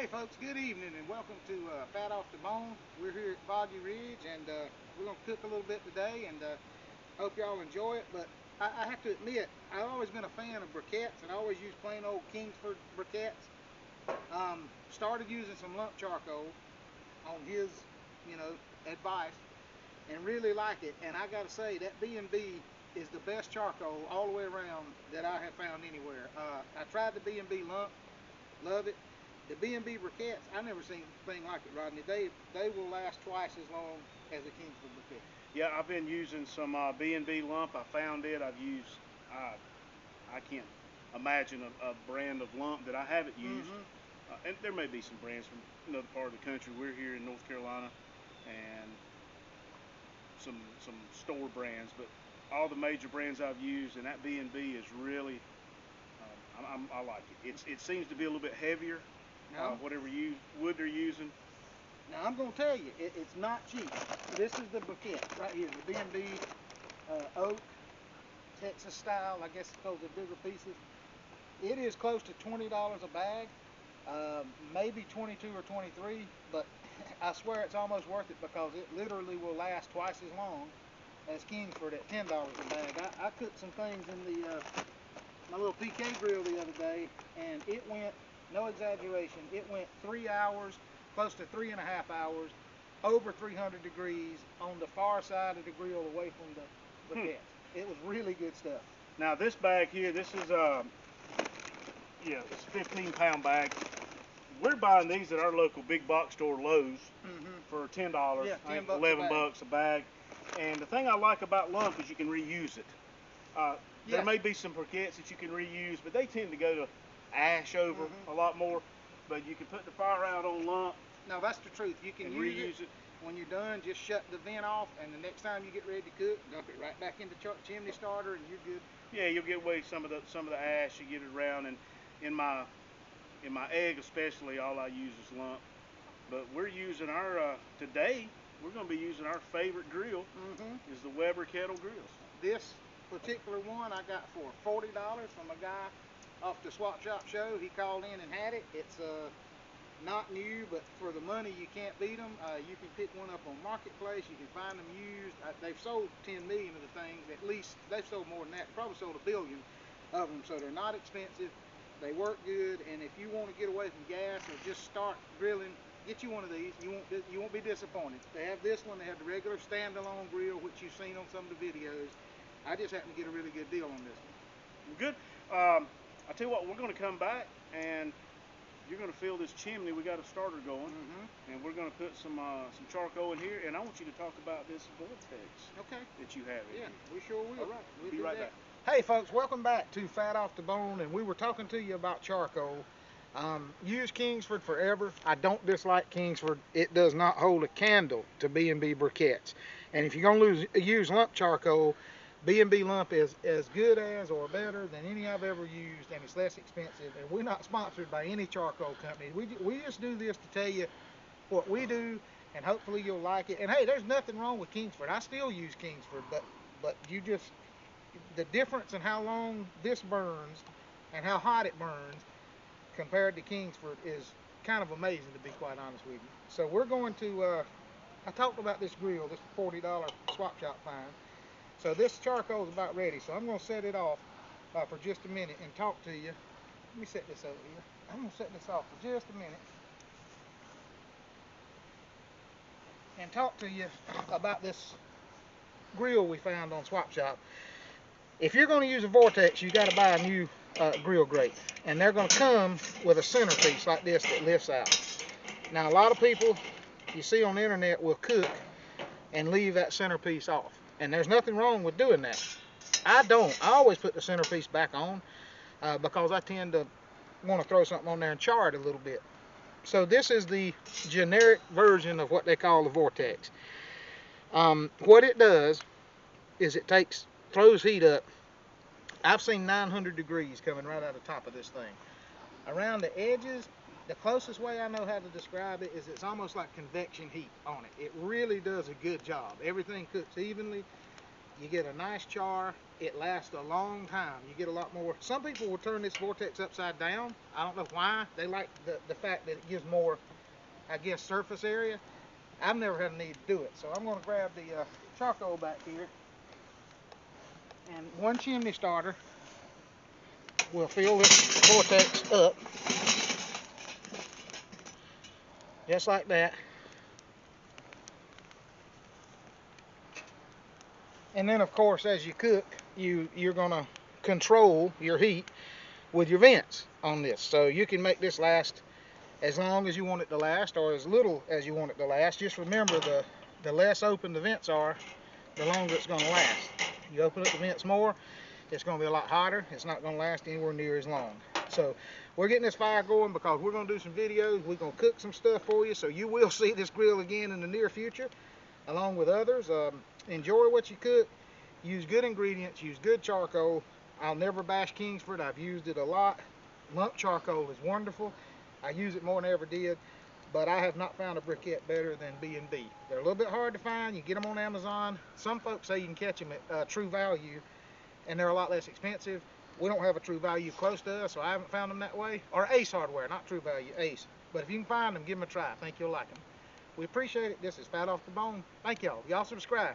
Hey folks, good evening and welcome to Fat Off the Bone. We're here at Foggy Ridge and we're going to cook a little bit today and hope y'all enjoy it. But I have to admit, I've always been a fan of briquettes and I always use plain old Kingsford briquettes. Started using some lump charcoal on his, advice and really like it. And I got to say that B&B is the best charcoal all the way around that I have found anywhere. I tried the B&B lump, love it. The B&B briquettes, I never seen anything like it, Rodney. They will last twice as long as a Kingsford briquette. Yeah, I've been using some B&B lump. I found it. I've used, I can't imagine a brand of lump that I haven't used. And there may be some brands from another part of the country. We're here in North Carolina, and some store brands, but all the major brands I've used, and that B&B is really, I like it. It seems to be a little bit heavier. Whatever wood they're using. Now I'm going to tell you, it's not cheap. This is the briquette right here, the B&B oak, Texas style. I guess it's called the bigger pieces. It is close to $20 a bag, maybe 22 or 23, but I swear it's almost worth it because it literally will last twice as long as Kingsford at $10 a bag. I cooked some things in the my little PK grill the other day, and it went, no exaggeration, it went 3 hours, close to 3.5 hours, over 300 degrees on the far side of the grill away from the briquettes. It was really good stuff. Now this bag here, this is it's a 15-pound bag. We're buying these at our local big box store, Lowe's, for $10. Yeah, I think 11 bucks a bag. And the thing I like about lump is you can reuse it. There may be some briquettes that you can reuse, but they tend to go to ash over a lot more. But you can put the fire out on lump. No, that's the truth. You can use it. When you're done, just shut the vent off, and the next time you get ready to cook, dump it right back into the chimney starter, and you're good. Yeah, you'll get away some of the ash. You get it around, and in my egg especially, all I use is lump. But we're using our today. We're going to be using our favorite grill. Is the Weber kettle grills. This particular one I got for $40 from a guy off the Swap Shop show. He called in and had it. It's not new, but for the money you can't beat them. You can pick one up on Marketplace. You can find them used. They've sold 10 million of the things. At least they've sold more than that. Probably sold 1 billion of them. So they're not expensive. They work good. And if you want to get away from gas or just start grilling, get you one of these. You won't be disappointed. They have this one. They have the regular standalone grill, which you've seen on some of the videos. I just happened to get a really good deal on this one. Good. I tell you what, we're going to come back and you're going to fill this chimney. We got a starter going, and we're going to put some charcoal in here. And I want you to talk about this vortex that you have in here. We sure will. All right, we'll be right back. Hey folks, welcome back to Fat Off the Bone, and we were talking to you about charcoal. Use Kingsford forever. I don't dislike Kingsford. It does not hold a candle to B&B briquettes. And if you're going to use lump charcoal, B&B lump is as good as or better than any I've ever used, and it's less expensive. And we're not sponsored by any charcoal company. We just do this to tell you what we do, and hopefully you'll like it. And hey, there's nothing wrong with Kingsford. I still use Kingsford, but the difference in how long this burns and how hot it burns compared to Kingsford is kind of amazing, to be quite honest with you. So we're going to, I talked about this grill, this $40 Swap Shop find. So this charcoal is about ready, so I'm going to set it off for just a minute and talk to you. Let me set this over here. I'm going to set this off for just a minute and talk to you about this grill we found on Swap Shop. If you're going to use a vortex, you got to buy a new grill grate, and they're going to come with a centerpiece like this that lifts out. Now, a lot of people you see on the internet will cook and leave that centerpiece off. And there's nothing wrong with doing that. I don't. I always put the centerpiece back on because I tend to want to throw something on there and char it a little bit. So this is the generic version of what they call the vortex. What it does is it throws heat up. I've seen 900 degrees coming right out of the top of this thing. Around the edges, the closest way I know how to describe it is it's almost like convection heat on it. It really does a good job. Everything cooks evenly. You get a nice char. it lasts a long time. You get a lot more. Some people will turn this vortex upside down. I don't know why. They like the fact that it gives more, I guess, surface area. I've never had a need to do it. So I'm going to grab the charcoal back here. And one chimney starter will fill this vortex up. Just like that. And then, of course, as you cook, you're going to control your heat with your vents on this. So you can make this last as long as you want it to last, or as little as you want it to last. Just remember, the less open the vents are, the longer it's going to last. You open up the vents more, it's going to be a lot hotter. It's not going to last anywhere near as long. So we're getting this fire going because we're going to do some videos. We're going to cook some stuff for you, so you will see this grill again in the near future, along with others. Enjoy what you cook. Use good ingredients. Use good charcoal. I'll never bash Kingsford. I've used it a lot. Lump charcoal is wonderful. I use it more than I ever did, but I have not found a briquette better than B&B. They're a little bit hard to find. You get them on Amazon. Some folks say you can catch them at True Value, and they're a lot less expensive. We don't have a True Value close to us, so I haven't found them that way. Or Ace Hardware, not True Value, Ace. But if you can find them, give them a try. I think you'll like them. We appreciate it. This is Fat Off the Bone. Thank y'all. Y'all subscribe.